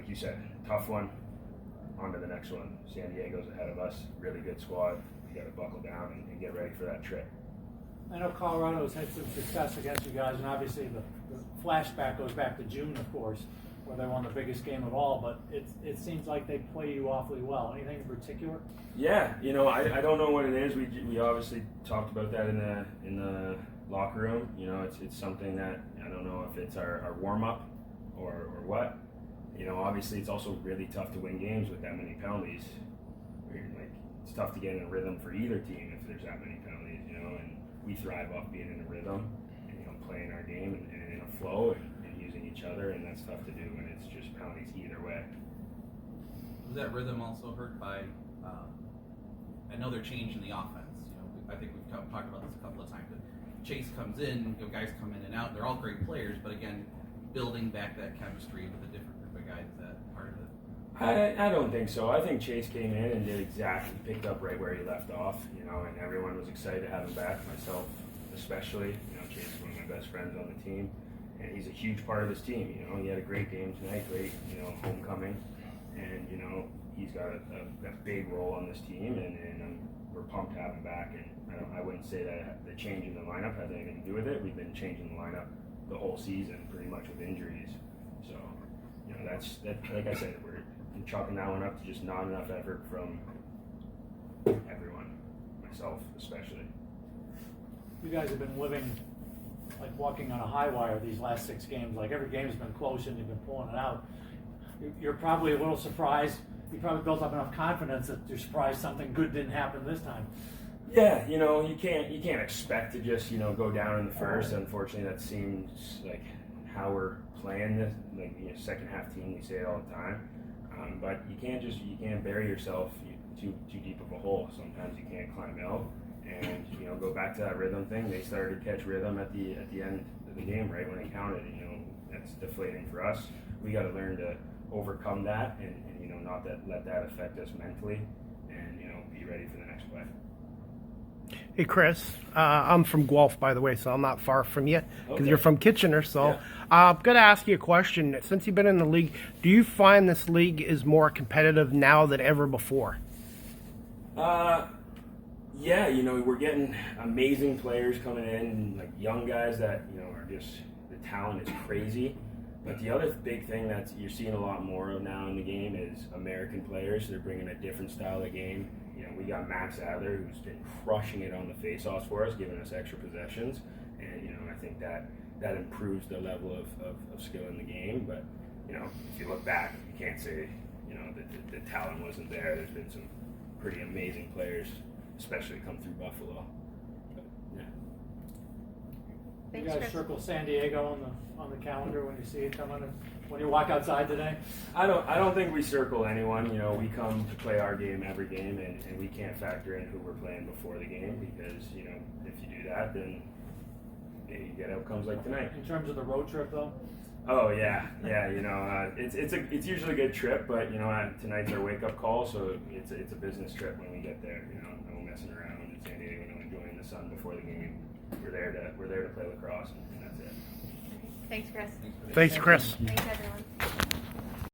like you said, tough one. On to the next one. San Diego's ahead of us. Really good squad. We got to buckle down and get ready for that trip. I know Colorado's had some success against you guys, and obviously the flashback goes back to June, of course, where they won the biggest game of all, but it seems like they play you awfully well. Anything in particular? Yeah, I don't know what it is. We obviously talked about that in the locker room. It's something that I don't know if it's our warm-up or what. Obviously it's also really tough to win games with that many penalties. It's tough to get in a rhythm for either team if there's that many penalties, and we thrive off being in a rhythm and playing our game and in a flow and using each other, and that's tough to do when it's just penalties either way. Was that rhythm also hurt by, I know they're changing the offense. I think we've talked about this a couple of times, but Chase comes in, guys come in and out, they're all great players, but again, building back that chemistry with a different group of guys, is that part of it? I don't think so. I think Chase came in and picked up right where he left off, and everyone was excited to have him back, myself especially. Chase is one of my best friends on the team, and he's a huge part of this team. He had a great game tonight, great, homecoming, and, he's got a big role on this team, and we're pumped to have him back. And I wouldn't say that the change in the lineup has anything to do with it. We've been changing the lineup the whole season pretty much with injuries. So, that's like I said, we're chalking that one up to just not enough effort from everyone, myself especially. You guys have been living like walking on a high wire these last 6 games. Like every game's been close and you've been pulling it out. You're probably a little surprised. You probably built up enough confidence that you're surprised something good didn't happen this time. Yeah, you can't expect to just go down in the first. Unfortunately, that seems like how we're playing this. Second half team, we say it all the time. But you can't bury yourself too deep of a hole. Sometimes you can't climb out, and go back to that rhythm thing. They started to catch rhythm at the end of the game, right when it counted. That's deflating for us. We got to learn to overcome that, and not let that affect us mentally, and be ready for the next play. Hey Chris, I'm from Guelph, by the way, so I'm not far from you because Okay. you're from Kitchener. So Yeah. I'm going to ask you a question. Since you've been in the league, do you find this league is more competitive now than ever before? Yeah, we're getting amazing players coming in, like young guys that are just, the talent is crazy. But the other big thing that you're seeing a lot more of now in the game is American players. They're bringing a different style of game. We got Max Adler, who's been crushing it on the face-offs for us, giving us extra possessions, and I think that improves the level of skill in the game. But if you look back, you can't say that the talent wasn't there. There's been some pretty amazing players, especially come through Buffalo. But, yeah. You Thanks, guys Chris. circle San Diego on the calendar when you see it coming. When you walk outside today. I don't think we circle anyone. We come to play our game every game, and we can't factor in who we're playing before the game because if you do that, then you get outcomes like tonight. In terms of the road trip, though. Oh yeah. It's usually a good trip, but tonight's our wake up call, so it's a business trip when we get there. No messing around in San Diego, no enjoying the sun before the game. We're there to play lacrosse, and that's it. Thanks, Chris. Thanks, Chris. Thanks, everyone.